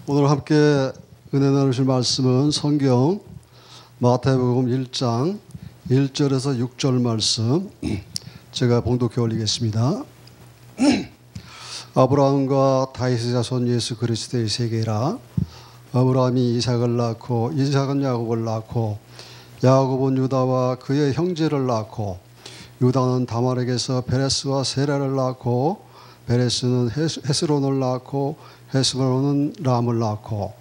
오늘 함께 은혜 나누실 말씀은 성경 마태복음 1장 1절에서 6절 말씀 제가 봉독해 올리겠습니다. 아브라함과 다윗의 자손 예수 그리스도의 세계라. 아브라함이 이삭을 낳고 이삭은 야곱을 낳고 야곱은 유다와 그의 형제를 낳고 유다는 다말에게서 베레스와 세라를 낳고 베레스는 헤스론을 낳고 헤스론은 람을 낳고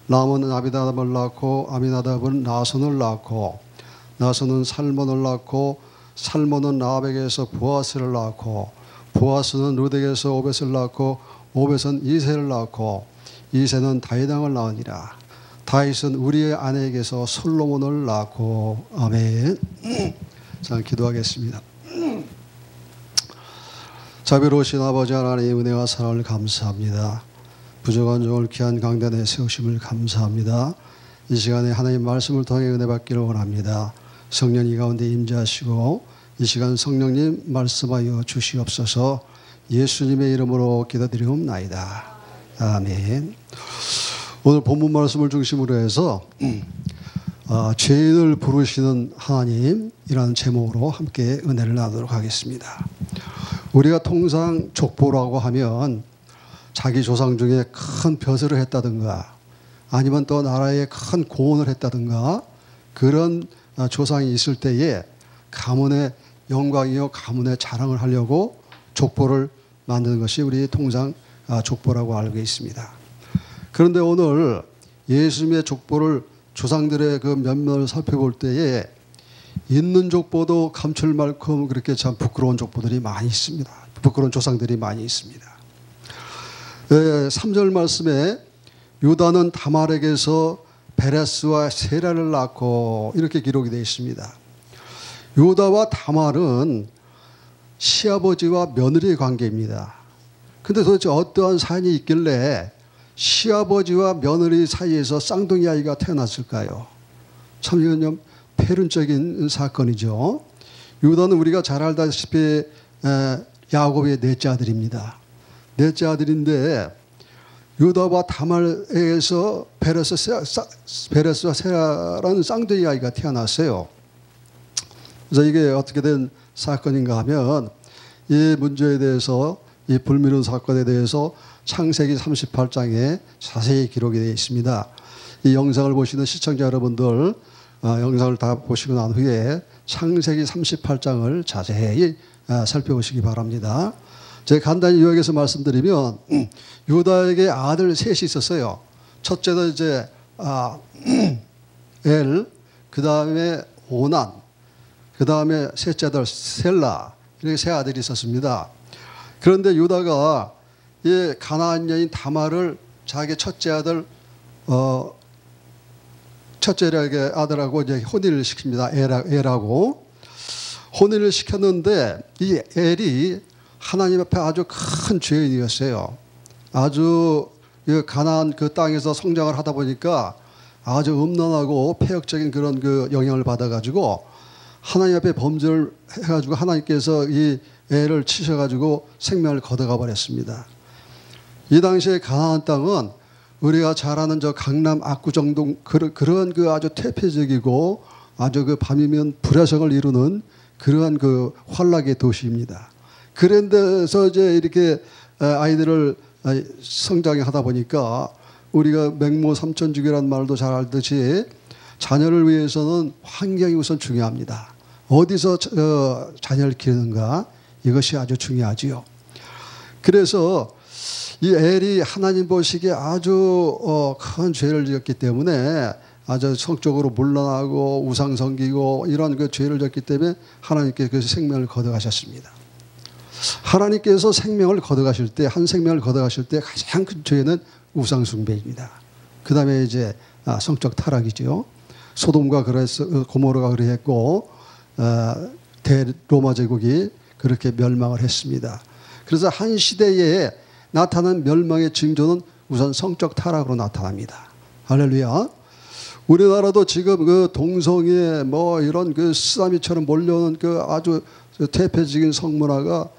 람은 아미나답을 낳고 아미나답은 나손을 낳고 나손은 살몬을 낳고 살몬은 라합에게서 보아스를 낳고 보아스는 룻에게서 오벳을 낳고 오벳은 이새를 낳고 이새는 다윗 왕을 낳으니라. 다윗은 우리의 아내에게서 솔로몬을 낳고. 아멘. 자, 기도하겠습니다. 자비로우신 아버지 하나님, 은혜와 사랑을 감사합니다. 부족한 종을 귀한 강단에 세우심을 감사합니다. 이 시간에 하나님 말씀을 통해 은혜 받기를 원합니다. 성령이 가운데 임재하시고 이 시간 성령님 말씀하여 주시옵소서. 예수님의 이름으로 기도드리옵나이다. 아멘. 오늘 본문 말씀을 중심으로 해서 죄인을 부르시는 하나님이라는 제목으로 함께 은혜를 나누도록 하겠습니다. 우리가 통상 족보라고 하면 자기 조상 중에 큰 벼슬을 했다든가 아니면 또 나라에 큰 공헌을 했다든가 그런 조상이 있을 때에 가문의 영광이요 가문의 자랑을 하려고 족보를 만드는 것이 우리 통상 족보라고 알고 있습니다. 그런데 오늘 예수님의 족보를 조상들의 그 면면을 살펴볼 때에 있는 족보도 감출 만큼 그렇게 참 부끄러운 족보들이 많이 있습니다. 부끄러운 조상들이 많이 있습니다. 3절 말씀에 유다는 다말에게서 베레스와 세라를 낳고 이렇게 기록이 되어 있습니다. 유다와 다말은 시아버지와 며느리의 관계입니다. 근데 도대체 어떠한 사연이 있길래 시아버지와 며느리 사이에서 쌍둥이 아이가 태어났을까요? 참 이건 좀 폐륜적인 사건이죠. 유다는 우리가 잘 알다시피 야곱의 넷째 아들입니다. 넷째 아들인데 유다와 다말에서 베레스와 세라라는 쌍둥이 아이가 태어났어요. 그래서 이게 어떻게 된 사건인가 하면 이 문제에 대해서 이 불미른 사건에 대해서 창세기 38장에 자세히 기록이 되어 있습니다. 이 영상을 보시는 시청자 여러분들 영상을 다 보시고 난 후에 창세기 38장을 자세히 살펴보시기 바랍니다. 제가 간단히 요약해서 말씀드리면 유다에게 아들 셋이 있었어요. 첫째는 이제 엘, 그 다음에 오난, 그 다음에 셋째 아들 셀라, 이렇게 세 아들이 있었습니다. 그런데 유다가 이 가나안 여인 다말을 자기 첫째 아들 첫째 아들하고 이제 혼인을 시킵니다. 엘하고 혼인을 시켰는데 이 엘이 하나님 앞에 아주 큰 죄인이었어요. 아주 가나안 그 땅에서 성장을 하다 보니까 아주 음란하고 폐역적인 그런 그 영향을 받아가지고 하나님 앞에 범죄를 해가지고 하나님께서 이 애를 치셔가지고 생명을 걷어가 버렸습니다. 이 당시에 가나안 땅은 우리가 잘 아는 저 강남 압구정동 그런 그 아주 퇴폐적이고 아주 그 밤이면 불야성을 이루는 그러한 그 환락의 도시입니다. 그런 데서 이제 이렇게 아이들을 성장해 하다 보니까 우리가 맹모 삼천주기라는 말도 잘 알듯이 자녀를 위해서는 환경이 우선 중요합니다. 어디서 자녀를 기르는가 이것이 아주 중요하지요. 그래서 이 엘이 하나님 보시기에 아주 큰 죄를 지었기 때문에 아주 성적으로 문란하고 우상 섬기고 이런 그 죄를 졌기 때문에 하나님께서 그 생명을 걷어가셨습니다. 하나님께서 생명을 걷어가실 때, 한 생명을 걷어가실 때 가장 큰 죄는 우상 숭배입니다. 그 다음에 이제 성적 타락이죠. 소돔과 고모라가 그랬고 대로마 제국이 그렇게 멸망을 했습니다. 그래서 한 시대에 나타난 멸망의 징조는 우선 성적 타락으로 나타납니다. 할렐루야. 우리나라도 지금 그 동성애 뭐 이런 그 쓰나미처럼 몰려오는 그 아주 퇴폐적인 성문화가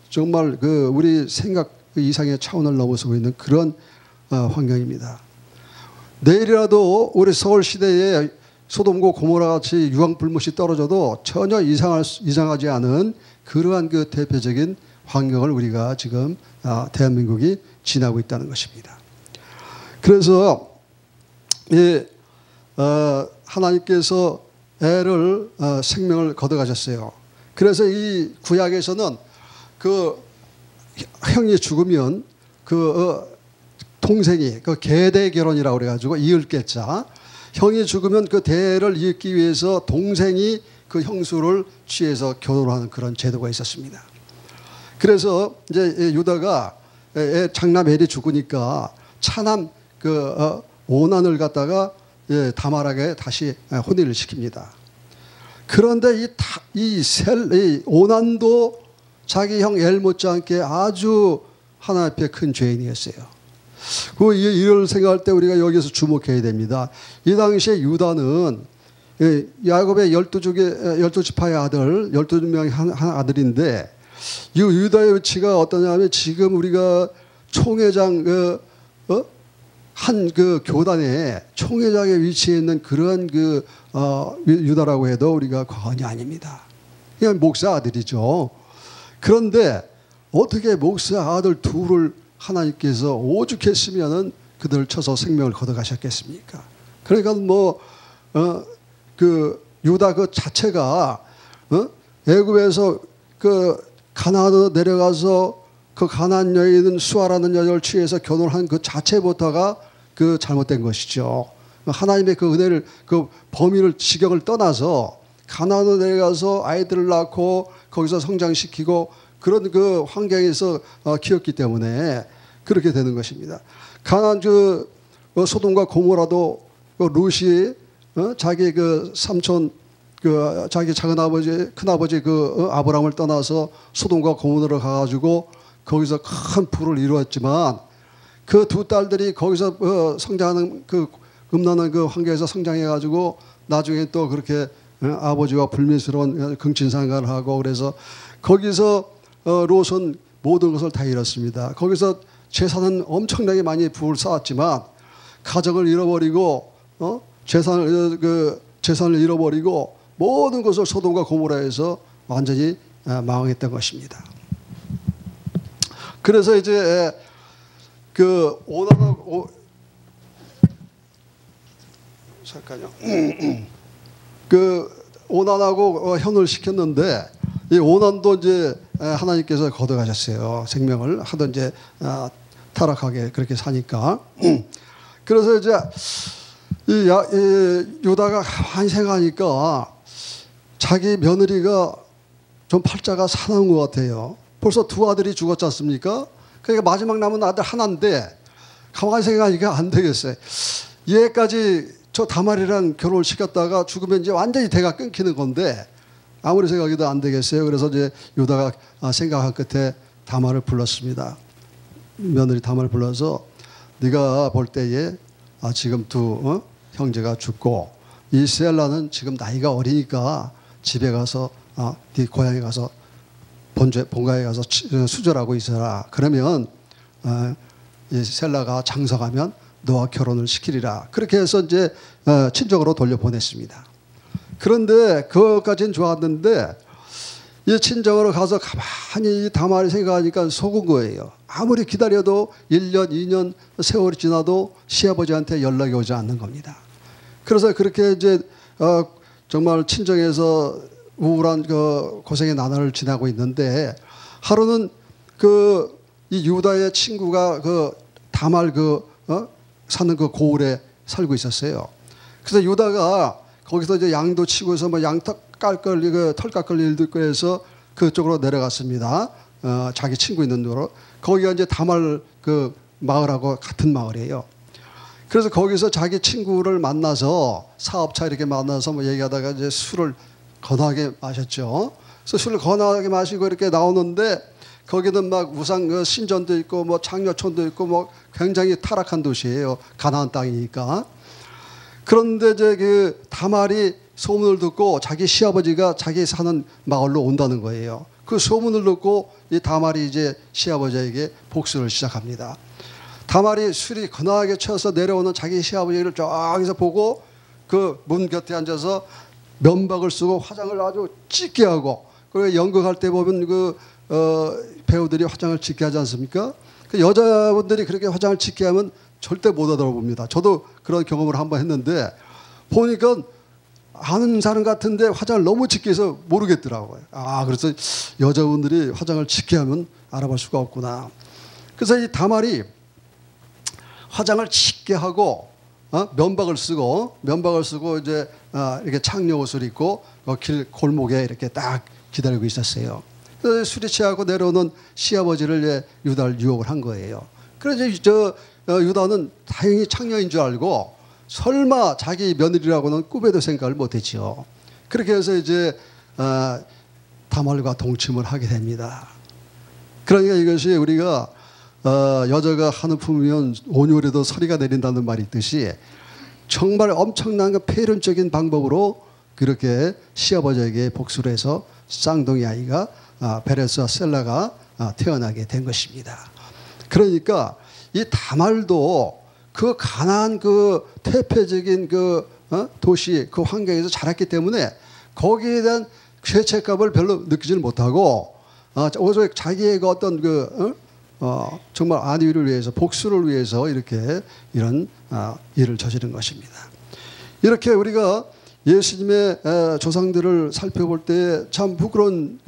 정말 그 우리 생각 이상의 차원을 넘어서고 있는 그런 환경입니다. 내일이라도 우리 서울 시대에 소돔과 고모라 같이 유황불못이 떨어져도 전혀 이상하지 않은 그러한 그 대표적인 환경을 우리가 지금 대한민국이 지나고 있다는 것입니다. 그래서 하나님께서 애를 생명을 거둬가셨어요. 그래서 이 구약에서는 그 형이 죽으면 그 동생이 그 계대 결혼이라고 그래가지고 이을 계자 형이 죽으면 그 대를 잇기 위해서 동생이 그 형수를 취해서 결혼하는 그런 제도가 있었습니다. 그래서 이제 유다가 장남 엘이 죽으니까 차남 그 오난을 갖다가 다말에게 다시 혼인을 시킵니다. 그런데 이 오난도 자기 형 엘 못지않게 아주 하나님 앞에 큰 죄인이었어요. 이걸 생각할 때 우리가 여기서 주목해야 됩니다. 이 당시에 유다는 야곱의 12지파의 아들, 12명의 한 아들인데 이 유다의 위치가 어떠냐면 지금 우리가 총회장 한 그 교단의 총회장에 위치해 있는 그런 유다라고 해도 우리가 과언이 아닙니다. 그냥 목사 아들이죠. 그런데 어떻게 목사 아들 둘을 하나님께서 오죽했으면은 그들을 쳐서 생명을 거둬가셨겠습니까? 그러니까 유다 그 자체가 애굽에서 그 가나안으로 내려가서 그 가나안 여인은 수아라는 여자를 취해서 결혼한 그 자체부터가 그 잘못된 것이죠. 하나님의 그 은혜를 그 범위를 지경을 떠나서 가나안으로 내려가서 아이들을 낳고 거기서 성장시키고 그런 그 환경에서 키웠기 때문에 그렇게 되는 것입니다. 가나안 소돔과 고모라도 룻이 자기 그 삼촌 자기 작은 아버지 큰 아버지 아브라함을 떠나서 소돔과 고모라로 가가지고 거기서 큰 부를 이루었지만 그 두 딸들이 거기서 성장하는 음란한 그 환경에서 성장해가지고 나중에 또 그렇게 아버지와 불미스러운 긍친상간을 하고 그래서 거기서 롯은 모든 것을 다 잃었습니다. 거기서 재산은 엄청나게 많이 부를 쌓았지만 가정을 잃어버리고 재산을 잃어버리고 모든 것을 소돔과 고모라에서 완전히 망했던 것입니다. 그래서 이제 그 오난하고 현을 시켰는데 이 오난도 이제 하나님께서 거둬가셨어요. 생명을 하던 이제 타락하게 그렇게 사니까. 그래서 이제 유다가 가만히 생각하니까 자기 며느리가 좀 팔자가 사나운 것 같아요. 벌써 두 아들이 죽었지 않습니까? 그러니까 마지막 남은 아들 하나인데 가만히 생각하니까 안 되겠어요. 얘까지 저 다말이랑 결혼을 시켰다가 죽으면 이제 완전히 대가 끊기는 건데 아무리 생각해도 안 되겠어요. 그래서 이제 유다가 생각한 끝에 다말을 불렀습니다. 며느리 다말을 불러서 네가 볼 때에 지금 두 형제가 죽고 이 셀라는 지금 나이가 어리니까 집에 가서 네 고향에 가서 본가에 가서 수절하고 있어라. 그러면 이 셀라가 장성하면 너와 결혼을 시키리라. 그렇게 해서 이제 친정으로 돌려보냈습니다. 그런데 그것까지는 좋았는데 이 친정으로 가서 가만히 다말이 생각하니까 속은 거예요. 아무리 기다려도 1년, 2년 세월이 지나도 시아버지한테 연락이 오지 않는 겁니다. 그래서 그렇게 이제 정말 친정에서 우울한 그 고생의 나날을 지나고 있는데 하루는 이 유다의 친구가 다말 사는 그 고을에 살고 있었어요. 그래서 유다가 거기서 이제 양도 치고 해서 양털 깎을 일도 있고 해서 그쪽으로 내려갔습니다. 자기 친구 있는 데로. 거기가 이제 다말 마을하고 같은 마을이에요. 그래서 거기서 자기 친구를 만나서 사업차 이렇게 만나서 얘기하다가 이제 술을 거나하게 마셨죠. 그래서 술을 거나하게 마시고 이렇게 나오는데 거기는 막 우상 신전도 있고 장려촌도 있고 굉장히 타락한 도시예요. 가나안 땅이니까. 그런데 이제 다말이 소문을 듣고 자기 시아버지가 자기 사는 마을로 온다는 거예요. 그 소문을 듣고 이 다말이 이제 시아버지에게 복수를 시작합니다. 다말이 술이 거나하게 취해서 내려오는 자기 시아버지를 저기서 보고 그 문 곁에 앉아서 면박을 쓰고 화장을 아주 짙게 하고, 그리고 연극할 때 보면 배우들이 화장을 짙게 하지 않습니까? 그 여자분들이 그렇게 화장을 짙게 하면 절대 못 알아봅니다. 저도 그런 경험을 한번 했는데 보니까 아는 사람 같은데 화장을 너무 짙게 해서 모르겠더라고요. 그래서 여자분들이 화장을 짙게 하면 알아볼 수가 없구나. 그래서 이 다말이 화장을 짙게 하고 면박을 쓰고 이제 이렇게 창녀 옷을 입고 길 골목에 이렇게 딱 기다리고 있었어요. 그래서 술이 취하고 내려오는 시아버지를 유다를 유혹을 한 거예요. 그래서 유다는 다행히 창녀인 줄 알고 설마 자기 며느리라고는 꿈에도 생각을 못했죠. 그렇게 해서 이제 다말과 동침을 하게 됩니다. 그러니까 이것이 우리가 여자가 한우 품으면 온유에도 서리가 내린다는 말이 있듯이 정말 엄청난 그 폐륜적인 방법으로 그렇게 시아버지에게 복수를 해서 쌍둥이 아이가 베레스와 셀라가 태어나게 된 것입니다. 그러니까 이 다말도 그 가나안 그 태폐적인 그 도시 그 환경에서 자랐기 때문에 거기에 대한 죄책감을 별로 느끼지를 못하고 오히려 자기의 그 어떤 정말 안위를 위해서 복수를 위해서 이렇게 이런 일을 저지른 것입니다. 이렇게 우리가 예수님의 조상들을 살펴볼 때 참 부끄러운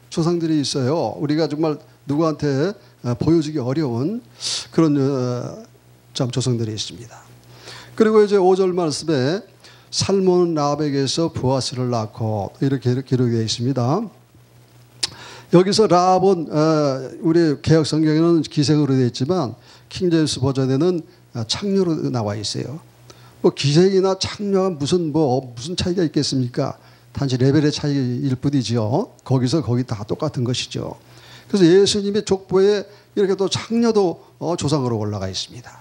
조상들이 있어요. 우리가 정말 누구한테 보여주기 어려운 그런 참 조상들이 있습니다. 그리고 이제 5절 말씀에 살몬 라합에게서 보아스를 낳고 이렇게 기록되어 있습니다. 여기서 라합은 우리 개역 성경에는 기생으로 되어 있지만 킹제임스 버전에는 창녀로 나와 있어요. 뭐 기생이나 창녀가 무슨 차이가 있겠습니까? 단지 레벨의 차이일 뿐이죠. 거기서 거기 다 똑같은 것이죠. 그래서 예수님의 족보에 이렇게 또 창녀도 조상으로 올라가 있습니다.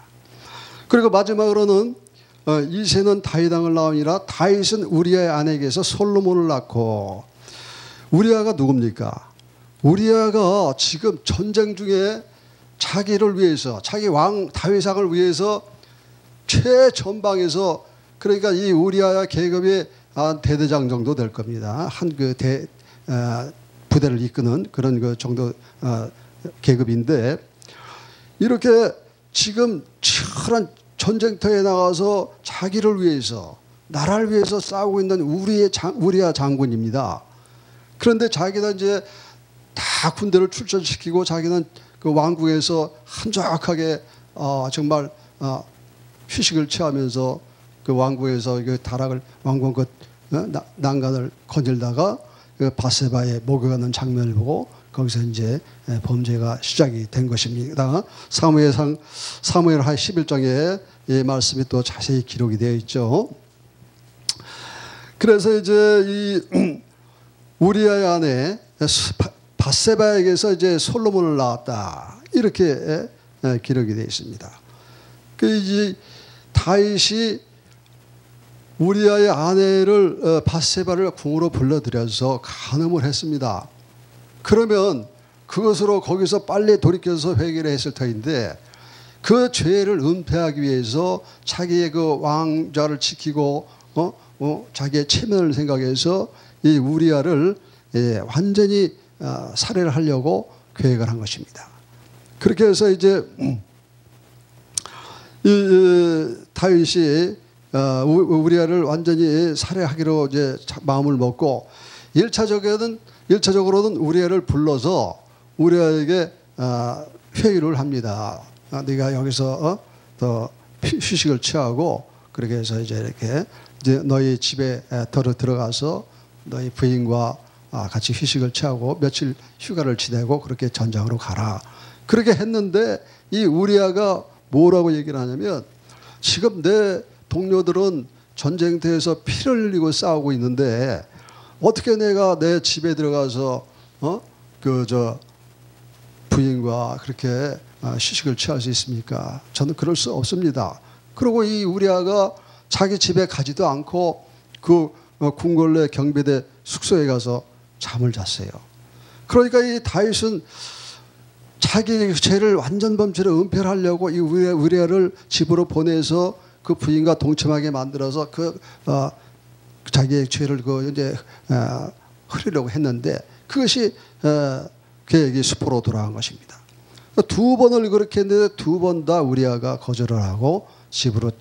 그리고 마지막으로는 이새는 다윗 왕을 낳으니라. 다윗은 우리아의 아내에게서 솔로몬을 낳고. 우리아가 누굽니까? 우리아가 지금 전쟁 중에 자기를 위해서 자기 왕 다윗 왕을 위해서 최전방에서, 그러니까 이 우리아야 계급의 대대장 정도 될 겁니다. 한 부대를 이끄는 그런 그 정도 계급인데, 이렇게 지금 치열한 전쟁터에 나가서 자기를 위해서 나라를 위해서 싸우고 있는 우리아 장군입니다. 그런데 자기는 이제 다 군대를 출전시키고 자기는 그 왕궁에서 한적하게 정말 휴식을 취하면서 그 왕궁에서 그 다락을 왕궁 그 난간을 건질다가 그 바세바에 목욕하는 장면을 보고 거기서 이제 범죄가 시작이 된 것입니다. 사무엘하 11장에 이 말씀이 또 자세히 기록이 되어 있죠. 그래서 이제 이 우리아의 아내 바세바에게서 이제 솔로몬을 낳았다, 이렇게 기록이 되어 있습니다. 그 이제 다윗이 우리아의 아내를 바세바를 궁으로 불러들여서 간음을 했습니다. 그러면 그것으로 거기서 빨리 돌이켜서 회개를 했을 터인데, 그 죄를 은폐하기 위해서 자기의 그 왕좌를 지키고 자기의 체면을 생각해서 이 우리아를 완전히 살해를 하려고 계획을 한 것입니다. 그렇게 해서 이제 다윗이 우리아를 완전히 살해하기로 이제 마음을 먹고 1차적으로는 우리아를 불러서 우리아에게 회유를 합니다. 네가 여기서 더 휴식을 취하고, 그렇게 해서 이제 이렇게 이제 너희 집에 들어가서 너희 부인과 같이 휴식을 취하고 며칠 휴가를 지내고 그렇게 전장으로 가라. 그렇게 했는데 이 우리아가 뭐라고 얘기를 하냐면, 지금 내 동료들은 전쟁터에서 피를 흘리고 싸우고 있는데 어떻게 내가 내 집에 들어가서 부인과 그렇게 휴식을 취할 수 있습니까? 저는 그럴 수 없습니다. 그리고 이 우리아가 자기 집에 가지도 않고 그 궁궐내 경비대 숙소에 가서 잠을 잤어요. 그러니까 이 다윗은 자기 죄를 완전 범죄로 은폐하려고 이 우리아를 집으로 보내서 그 부인과 동침하게 만들어서 자기의 죄를 흐리려고 했는데 그것이 계획이 수포로 돌아간 것입니다. 두 번을 그렇게 했는데 두 번 다 우리아가 거절을 하고 집으로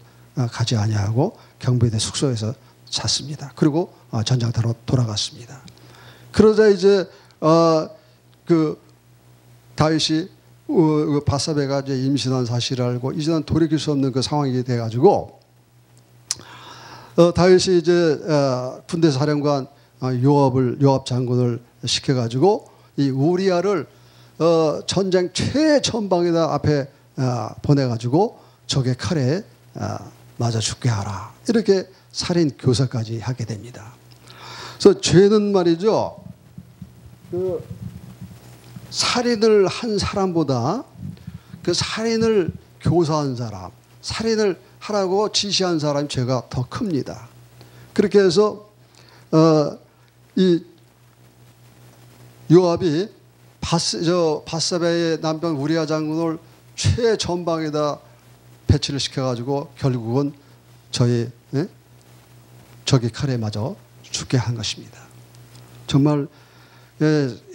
가지 아니하고 경비대 숙소에서 잤습니다. 그리고 전장터로 돌아갔습니다. 그러자 이제 그 다윗이 바사베가 이제 임신한 사실을 알고 이제는 돌이킬 수 없는 그 상황이 돼가지고 다윗이 이제 군대 사령관 요압 장군을 시켜가지고 이 우리아를 전쟁 최전방에다 앞에 보내가지고 적의 칼에 맞아 죽게 하라 이렇게 살인 교사까지 하게 됩니다. 그래서 죄는 말이죠. 그 살인을 한 사람보다 그 살인을 교사한 사람, 살인을 하라고 지시한 사람이 죄가 더 큽니다. 그렇게 해서 이 요압이 바사베의 남편 우리아 장군을 최전방에다 배치를 시켜가지고 결국은 적의 칼에 맞아 죽게 한 것입니다. 정말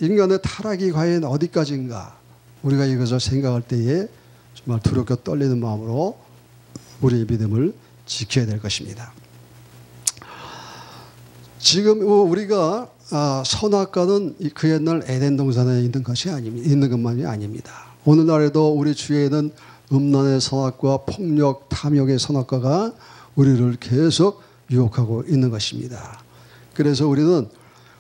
인간의 타락이 과연 어디까지인가 우리가 이것을 생각할 때에 정말 두렵고 떨리는 마음으로 우리의 믿음을 지켜야 될 것입니다. 지금 우리가 선악과는 그 옛날 에덴 동산에 있는 것이 아닙니다. 있는 것만이 아닙니다. 오늘날에도 우리 주위에는 음란의 선악과, 폭력, 탐욕의 선악과가 우리를 계속 유혹하고 있는 것입니다. 그래서 우리는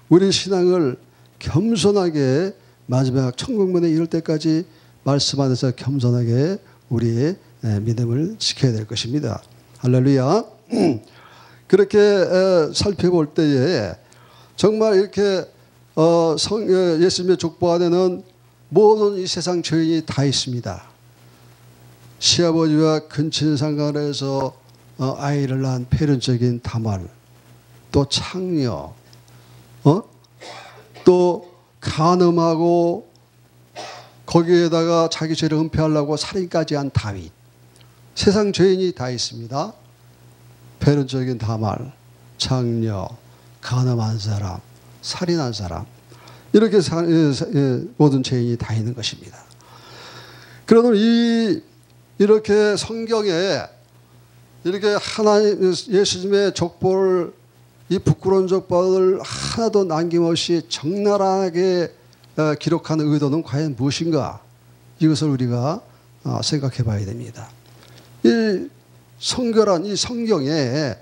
우리 신앙을 겸손하게 마지막 천국문에 이를 때까지 말씀 안에서 겸손하게 우리의 믿음을 지켜야 될 것입니다. 할렐루야. 그렇게 살펴볼 때에 정말 이렇게 예수님의 족보 안에는 모든 이 세상 죄인이 다 있습니다. 시아버지와 근친 상간에서 아이를 낳은 폐륜적인 다말, 또 창녀, 또 간음하고 거기에다가 자기 죄를 은폐하려고 살인까지 한 다윗. 세상 죄인이 다 있습니다. 폐륜적인 다말, 창녀, 간음한 사람, 살인한 사람 이렇게 모든 죄인이 다 있는 것입니다. 그러면 이렇게 성경에 이렇게 하나님 예수님의 족보를 이 부끄러운 족보를 하나도 남김없이 적나라하게 기록하는 의도는 과연 무엇인가? 이것을 우리가 생각해 봐야 됩니다. 이 성결한 이 성경에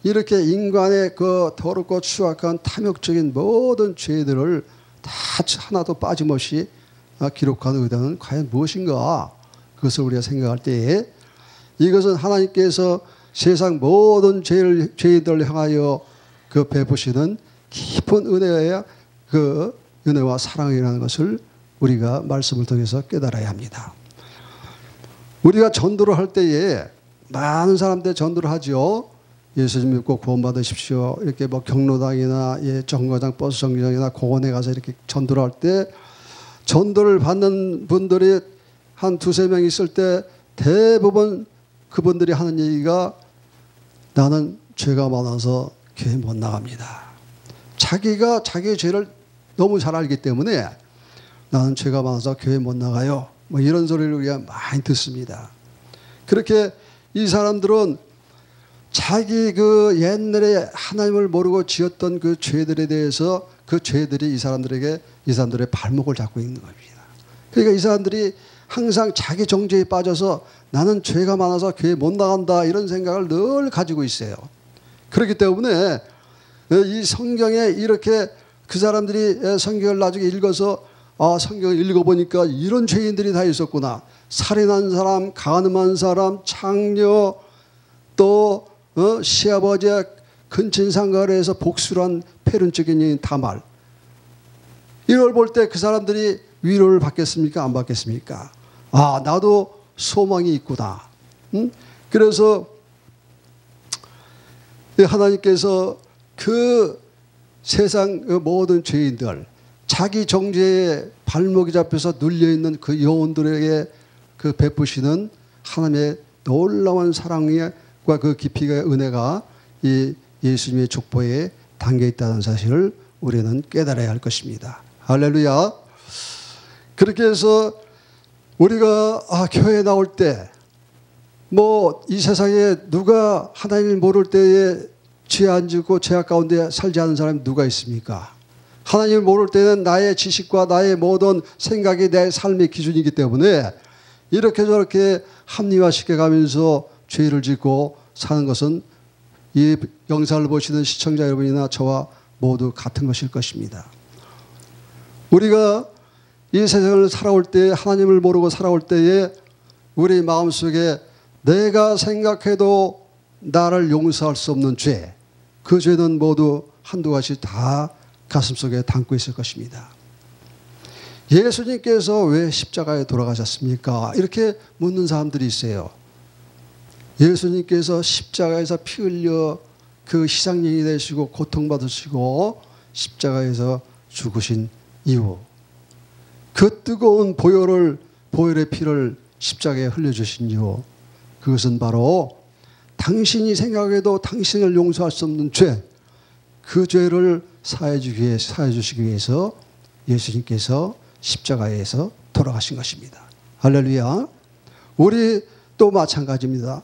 이렇게 인간의 그 더럽고 추악한 탐욕적인 모든 죄들을 다 하나도 빠짐없이 기록하는 의도는 과연 무엇인가? 그것을 우리가 생각할 때에 이것은 하나님께서 세상 모든 죄인들을 향하여 그 베푸시는 깊은 은혜와 그 은혜와 사랑이라는 것을 우리가 말씀을 통해서 깨달아야 합니다. 우리가 전도를 할 때에 많은 사람들 전도를 하죠. 예수님 믿고 구원 받으십시오. 이렇게 뭐 경로당이나 정거장, 버스 정류장이나 공원에 가서 이렇게 전도를 할 때 전도를 받는 분들이 한 두세 명 있을 때 대부분 그분들이 하는 얘기가 나는 죄가 많아서 교회 못 나갑니다. 자기가 자기의 죄를 너무 잘 알기 때문에 나는 죄가 많아서 교회 못 나가요. 뭐 이런 소리를 우리가 많이 듣습니다. 그렇게 이 사람들은 자기 그 옛날에 하나님을 모르고 지었던 그 죄들에 대해서 그 죄들이 이 사람들의 발목을 잡고 있는 겁니다. 그러니까 이 사람들이 항상 자기 정죄에 빠져서 나는 죄가 많아서 교회 못 나간다 이런 생각을 늘 가지고 있어요. 그렇기 때문에 이 성경에 이렇게 그 사람들이 성경을 나중에 읽어서 성경을 읽어보니까 이런 죄인들이 다 있었구나. 살인한 사람, 간음한 사람, 창녀, 또 시아버지의 근친상간에서 복수한 폐륜적인 다말. 이걸 볼 때 그 사람들이 위로를 받겠습니까? 안 받겠습니까? 나도 소망이 있구나. 그래서 하나님께서 그 세상 모든 죄인들, 자기 정죄의 발목이 잡혀서 눌려있는 그 영혼들에게 그 베푸시는 하나님의 놀라운 사랑과 그 깊이의 은혜가 이 예수님의 족보에 담겨 있다는 사실을 우리는 깨달아야 할 것입니다. 할렐루야. 그렇게 해서 우리가 교회에 나올 때 뭐 이 세상에 누가 하나님을 모를 때에 죄 안 짓고 죄악 가운데 살지 않은 사람이 누가 있습니까? 하나님을 모를 때는 나의 지식과 나의 모든 생각이 내 삶의 기준이기 때문에 이렇게 저렇게 합리화시켜 가면서 죄를 짓고 사는 것은 이 영상을 보시는 시청자 여러분이나 저와 모두 같은 것일 것입니다. 우리가 이 세상을 살아올 때 하나님을 모르고 살아올 때에 우리 마음속에 내가 생각해도 나를 용서할 수 없는 죄, 그 죄는 모두 한두 가지 다 가슴속에 담고 있을 것입니다. 예수님께서 왜 십자가에 돌아가셨습니까? 이렇게 묻는 사람들이 있어요. 예수님께서 십자가에서 피 흘려 그 희생양이 되시고 고통받으시고 십자가에서 죽으신 이유, 그 뜨거운 보혈의 피를 십자가에 흘려주신 이유, 그것은 바로 당신이 생각해도 당신을 용서할 수 없는 죄, 그 죄를 사해 주시기 위해서 예수님께서 십자가에서 돌아가신 것입니다. 할렐루야. 우리 또 마찬가지입니다.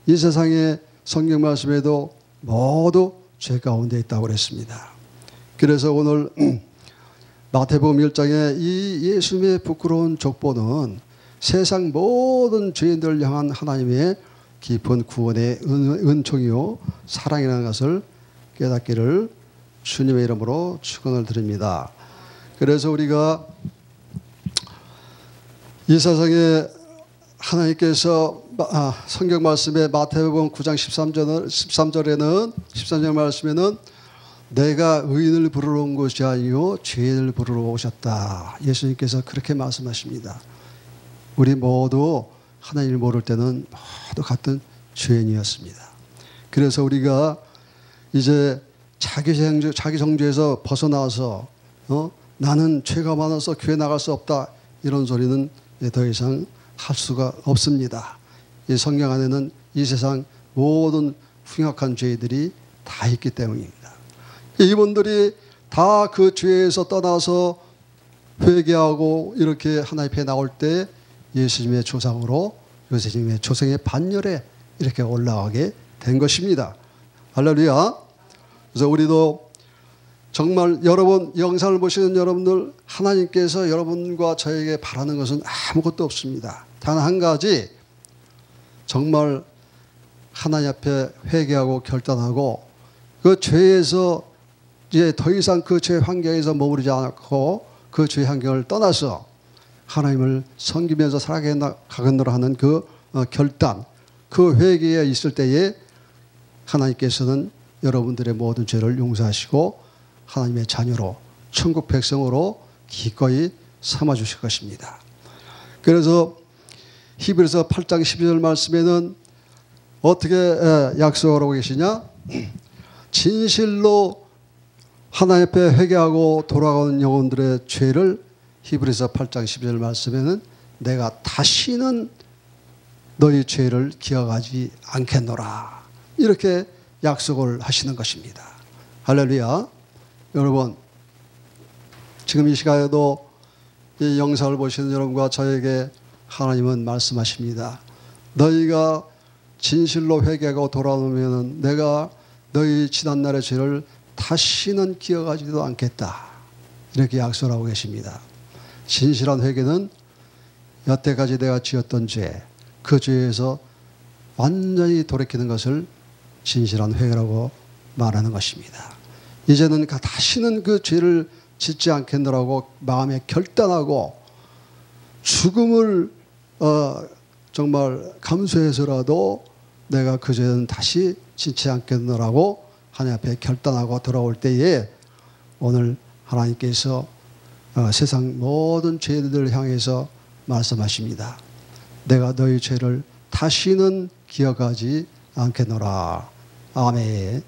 이 세상의 성경 말씀에도 모두 죄 가운데 있다고 그랬습니다. 그래서 오늘 마태복음 1장에 이 예수님의 부끄러운 족보는 세상 모든 죄인들을 향한 하나님의 깊은 구원의 은총이요 사랑이라는 것을 깨닫기를 주님의 이름으로 축원을 드립니다. 그래서 우리가 이 세상에 하나님께서 성경 말씀에 마태복음 9장 13절 말씀에는 내가 의인을 부르러 온 것이 아니요 죄인을 부르러 오셨다. 예수님께서 그렇게 말씀하십니다. 우리 모두 하나님을 모를 때는 모두 같은 죄인이었습니다. 그래서 우리가 이제 자기 정죄에서 벗어나서 나는 죄가 많아서 교회 나갈 수 없다, 이런 소리는 더 이상 할 수가 없습니다. 이 성경 안에는 이 세상 모든 흉악한 죄들이 다 있기 때문입니다. 이분들이 다 그 죄에서 떠나서 회개하고 이렇게 하나님 앞에 나올 때 예수님의 조상으로 예수님의 조상의 반열에 이렇게 올라가게 된 것입니다. 할렐루야. 그래서 우리도 정말 여러분 영상을 보시는 여러분들, 하나님께서 여러분과 저에게 바라는 것은 아무것도 없습니다. 단 한 가지, 정말 하나님 앞에 회개하고 결단하고 그 죄에서 이제 더 이상 그 죄 환경에서 머무르지 않고 그 죄 환경을 떠나서 하나님을 섬기면서 살아가겠노라 하는 그 결단, 그 회개에 있을 때에 하나님께서는 여러분들의 모든 죄를 용서하시고 하나님의 자녀로, 천국 백성으로 기꺼이 삼아 주실 것입니다. 그래서 히브리서 8장 12절 말씀에는 어떻게 약속을 하고 계시냐? 진실로 하나님 앞에 회개하고 돌아가는 영혼들의 죄를 히브리서 8장 12절 말씀에는 내가 다시는 너희 죄를 기억하지 않겠노라, 이렇게 약속을 하시는 것입니다. 할렐루야. 여러분, 지금 이 시간에도 이 영상을 보시는 여러분과 저에게 하나님은 말씀하십니다. 너희가 진실로 회개하고 돌아오면 내가 너희 지난날의 죄를 다시는 기억하지도 않겠다, 이렇게 약속하고 계십니다. 진실한 회개는 여태까지 내가 지었던 죄, 그 죄에서 완전히 돌이키는 것을 진실한 회개라고 말하는 것입니다. 이제는 다시는 그 죄를 짓지 않겠노라고 마음에 결단하고 죽음을 정말 감수해서라도 내가 그 죄는 다시 짓지 않겠노라고 하나님 앞에 결단하고 돌아올 때에 오늘 하나님께서 세상 모든 죄들을 향해서 말씀하십니다. 내가 너희 죄를 다시는 기억하지 않겠노라. 아멘.